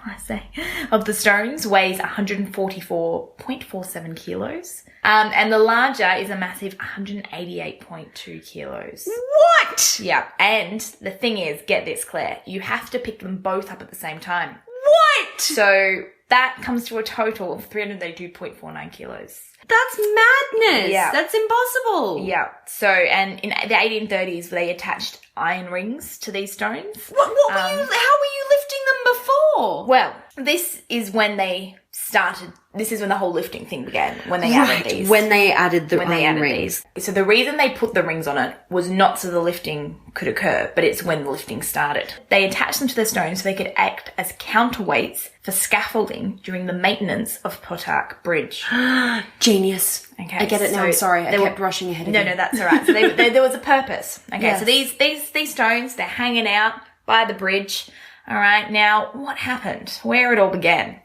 I say, of the stones weighs 144.47 kilos. And the larger is a massive 188.2 kilos. What? Yeah. And the thing is, get this, Claire, you have to pick them both up at the same time. What? So that comes to a total of 332.49 kilos. That's madness. Yeah. That's impossible. Yeah. So, and in the 1830s, they attached iron rings to these stones. What were how were you lifting them before? Well, this is when they started. This is when the whole lifting thing began. When they added these. When they added the iron rings. So the reason they put the rings on it was not so the lifting could occur, but it's when the lifting started. They attached them to the stones so they could act as counterweights for scaffolding during the maintenance of Potark Bridge. Genius. Okay, I get it now. so I'm sorry. I they kept rushing ahead of you. No, that's all right. So there was a purpose. Okay, Yes. so these stones, they're hanging out by the bridge. All right, now what happened? Where it all began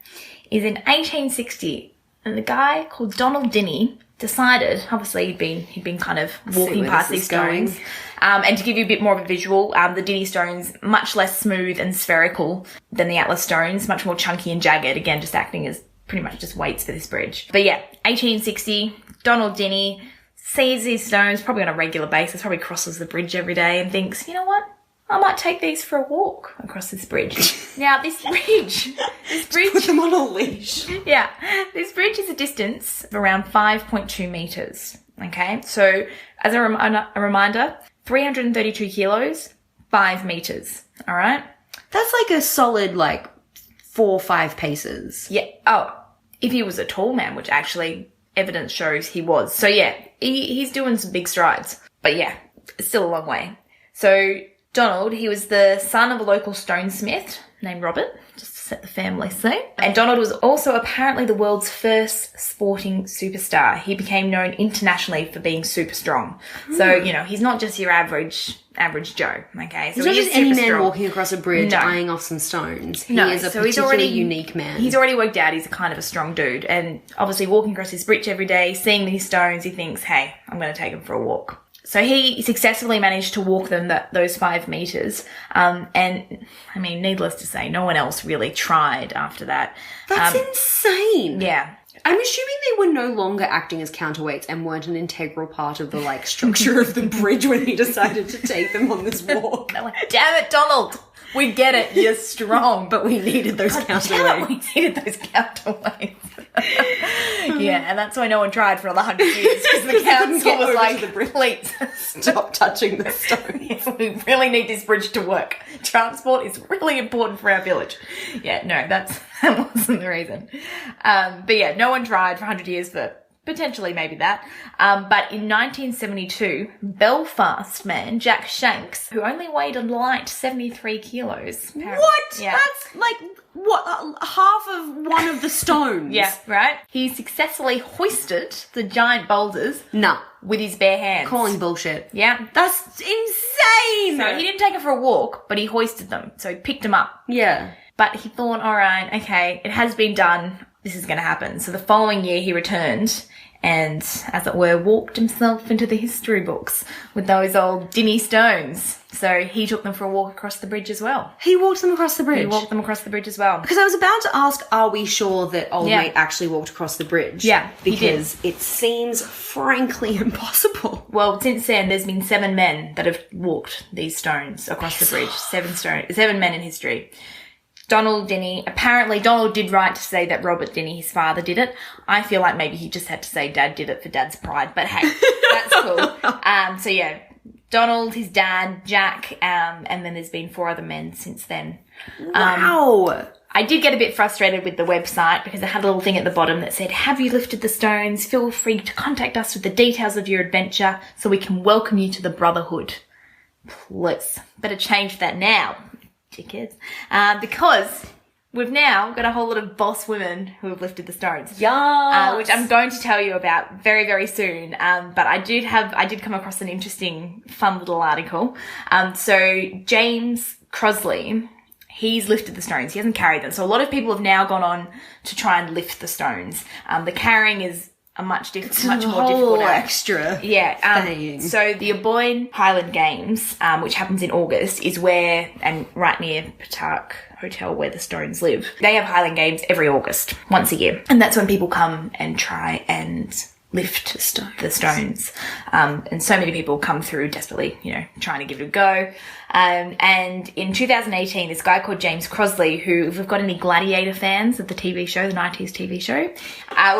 is in 1860, and the guy called Donald Dinny decided, obviously he'd been kind of walking past these stones, and to give you a bit more of a visual, the Dinny stones, much less smooth and spherical than the Atlas stones, much more chunky and jagged, again, just acting as pretty much just weights for this bridge. But yeah, 1860, Donald Dinny sees these stones probably on a regular basis, probably crosses the bridge every day and thinks, you know what? I might take these for a walk across this bridge. Now, this bridge... Put them on a leash. Yeah. This bridge is a distance of around 5.2 metres. Okay? So, as a reminder, 332 kilos, 5 metres. All right? That's like a solid, 4 or 5 paces. Yeah. Oh, if he was a tall man, which actually evidence shows he was. So, yeah, he's doing some big strides. But, yeah, it's still a long way. So... Donald, he was the son of a local stonesmith named Robert, just to set the family scene. And Donald was also apparently the world's first sporting superstar. He became known internationally for being super strong. So, he's not just your average Joe, okay? So he's not just any man strong. Walking across a bridge, eyeing off some stones. He is a particularly unique man. He's already worked out he's a kind of a strong dude. And obviously walking across this bridge every day, seeing these stones, he thinks, hey, I'm going to take them for a walk. So he successfully managed to walk them those 5 metres. And, I mean, needless to say, no one else really tried after that. That's insane. Yeah. I'm assuming they were no longer acting as counterweights and weren't an integral part of the, structure of the bridge when he decided to take them on this walk. They're like, damn it, Donald. We get it. You're strong. But we needed those counterweights. We needed those counterweights. Yeah, and that's why no one tried for another 100 years, because the council was like, please stop touching the stone. We really need this bridge to work. Transport is really important for our village. Yeah, no, that wasn't the reason. But yeah, no one tried for 100 years for potentially maybe that. But in 1972, Belfast man Jack Shanks, who only weighed a light 73 kilos. What? Yeah. That's half of one of the stones. Yeah, right? He successfully hoisted the giant boulders with his bare hands. Calling bullshit. Yeah. That's insane! So he didn't take them for a walk, but he hoisted them. So he picked them up. Yeah. But he thought, all right, okay, it has been done. This is going to happen. So the following year he returned and, as it were, walked himself into the history books with those old Dinny stones. So he took them for a walk across the bridge as well. He walked them across the bridge? He walked them across the bridge as well. Because I was about to ask, are we sure that old mate actually walked across the bridge? Yeah, because it seems frankly impossible. Well, since then, there's been 7 men that have walked these stones across the bridge. 7 men in history. Donald Dinny, apparently Donald did right to say that Robert Dinny, his father, did it. I feel like maybe he just had to say Dad did it for Dad's pride, but hey, that's cool. So yeah, Donald, his dad, Jack, and then there's been 4 other men since then. Wow! I did get a bit frustrated with the website because it had a little thing at the bottom that said, have you lifted the stones? Feel free to contact us with the details of your adventure so we can welcome you to the Brotherhood. Please, better change that now. Kids, because we've now got a whole lot of boss women who have lifted the stones. Yes. Which I'm going to tell you about very, very soon. But I did come across an interesting, fun little article. So James Crosley, he's lifted the stones. He hasn't carried them. So a lot of people have now gone on to try and lift the stones. The carrying is a much more difficult extra thing. So the Aboyne Highland Games, which happens in August, is where, and right near Patak Hotel where the stones live, they have Highland Games every August, once a year. And that's when people come and try and lift the stones. And so many people come through desperately, trying to give it a go. And in 2018, this guy called James Crosley, who, if we've got any Gladiator fans of the TV show, the 90s TV show,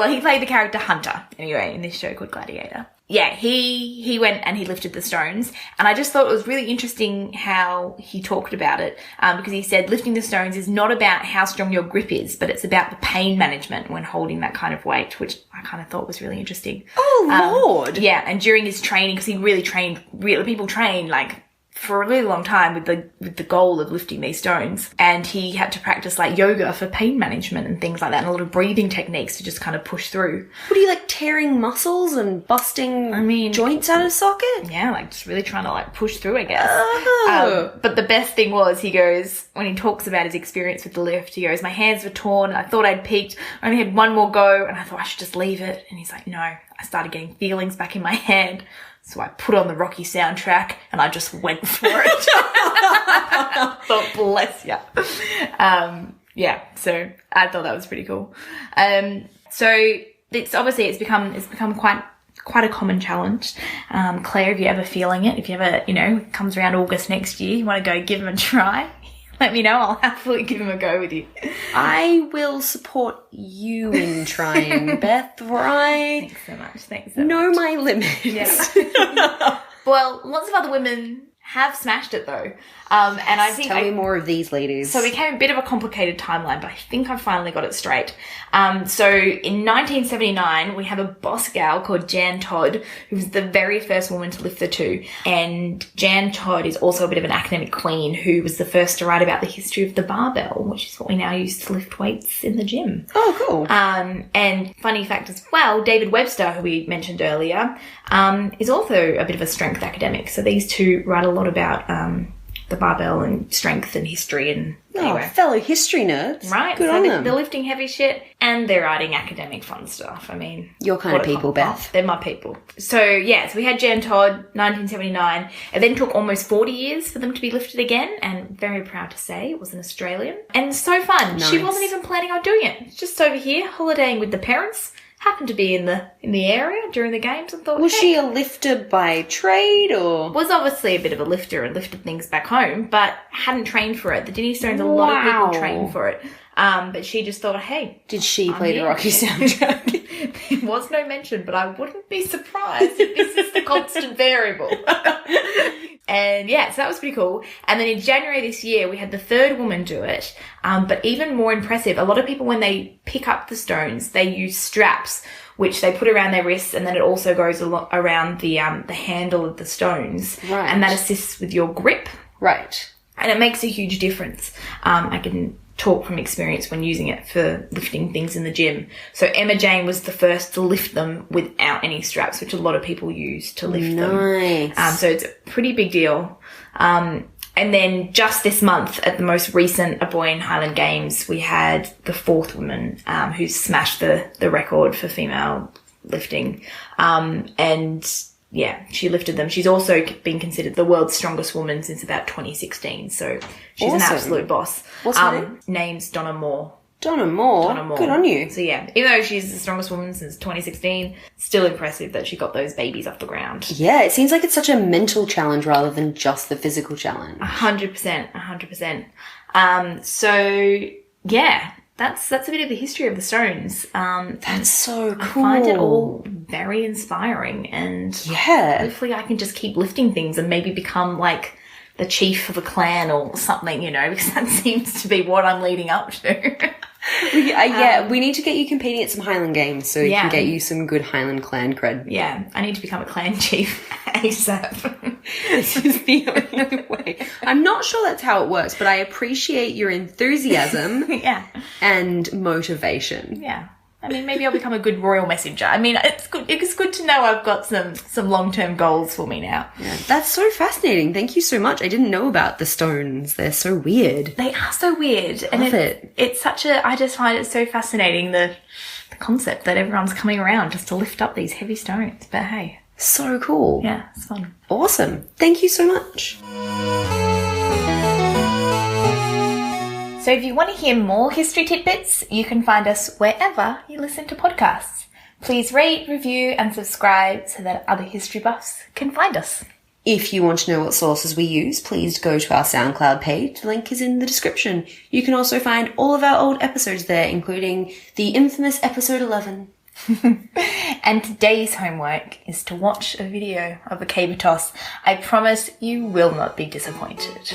he played the character Hunter, anyway, in this show called Gladiator. Yeah, he went and he lifted the stones. And I just thought it was really interesting how he talked about it, because he said lifting the stones is not about how strong your grip is, but it's about the pain management when holding that kind of weight, which I kind of thought was really interesting. Oh, Lord. Yeah, and during his training, because he really trained, people train like for a really long time with the goal of lifting these stones. And he had to practice like yoga for pain management and things like that, and a lot of breathing techniques to just kind of push through. What are you, like, tearing muscles and busting joints out of socket? Yeah, like just really trying to like push through, I guess. But the best thing was, he goes, when he talks about his experience with the lift, he goes, my hands were torn. I thought I'd peaked. I only had one more go and I thought I should just leave it. And he's like, no, I started getting feelings back in my hand. So I put on the Rocky soundtrack and I just went for it. Thought, bless ya. Yeah, so I thought that was pretty cool. So it's become quite a common challenge. Claire, if you're ever feeling it, if you ever, it comes around August next year, you want to go give them a try, let me know. I'll happily give them a go with you. I will support you in trying, Beth, right? Thanks so much. Know my limits. Yeah. Well, lots of other women have smashed it though. And I think Tell me more of these ladies. So it became a bit of a complicated timeline, but I think I finally got it straight. So in 1979, we have a boss gal called Jan Todd, who was the very first woman to lift the two. And Jan Todd is also a bit of an academic queen who was the first to write about the history of the barbell, which is what we now use to lift weights in the gym. Oh, cool. And funny fact as well, David Webster, who we mentioned earlier, is also a bit of a strength academic. So these two write a lot about the barbell and strength and history and anyway. Fellow history nerds. Right. Good so on them. they're lifting heavy shit and they're writing academic fun stuff. I mean, your kind of people, Beth. They're my people. So yeah, so we had Jan Todd, 1979. It then took almost 40 years for them to be lifted again, and very proud to say it was an Australian. And so fun. Nice. She wasn't even planning on doing it. It's just over here holidaying with the parents. Happened to be in the area during the games and thought, was she a lifter by trade or? Was obviously a bit of a lifter and lifted things back home, but hadn't trained for it. The Dinny Stones, a lot of people train for it. But she just thought, hey. Did she play the Rocky soundtrack? There was no mention, but I wouldn't be surprised if this is the constant variable. And yeah, so that was pretty cool. And then in January this year, we had the third woman do it. But even more impressive, a lot of people, when they pick up the stones, they use straps, which they put around their wrists, and then it also goes around the handle of the stones. Right. And that assists with your grip. Right. And it makes a huge difference. I can talk from experience when using it for lifting things in the gym. So Emma Jane was the first to lift them without any straps, which a lot of people use to lift them. So it's a pretty big deal. And then just this month at the most recent Aboyne Highland Games, we had the fourth woman who smashed the record for female lifting. And yeah, she lifted them. She's also been considered the world's strongest woman since about 2016. So she's an absolute boss. What's her name? Name's Donna Moore. Donna Moore. Good on you. So yeah, even though she's the strongest woman since 2016, still impressive that she got those babies off the ground. Yeah, it seems like it's such a mental challenge rather than just the physical challenge. 100%. So yeah, that's a bit of the history of the stones. That's so cool. I find it all very inspiring, and hopefully I can just keep lifting things and maybe become like the chief of a clan or something, because that seems to be what I'm leading up to. We need to get you competing at some Highland Games so we can get you some good Highland clan cred. Yeah, I need to become a clan chief ASAP. This is the only way. I'm not sure that's how it works, but I appreciate your enthusiasm Yeah. and motivation. Yeah. I mean, maybe I'll become a good royal messenger. I mean, it's good. It's good to know I've got some long-term goals for me now. Yeah, that's so fascinating. Thank you so much. I didn't know about the stones. They're so weird. They are so weird. Love And it. it's such a, I just find it so fascinating, the concept that everyone's coming around just to lift up these heavy stones. But hey. So cool. Yeah, it's fun. Awesome. Thank you so much. So if you want to hear more history tidbits, you can find us wherever you listen to podcasts. Please rate, review, and subscribe so that other history buffs can find us. If you want to know what sources we use, please go to our SoundCloud page. The link is in the description. You can also find all of our old episodes there, including the infamous episode 11. And today's homework is to watch a video of a caber toss. I promise you will not be disappointed.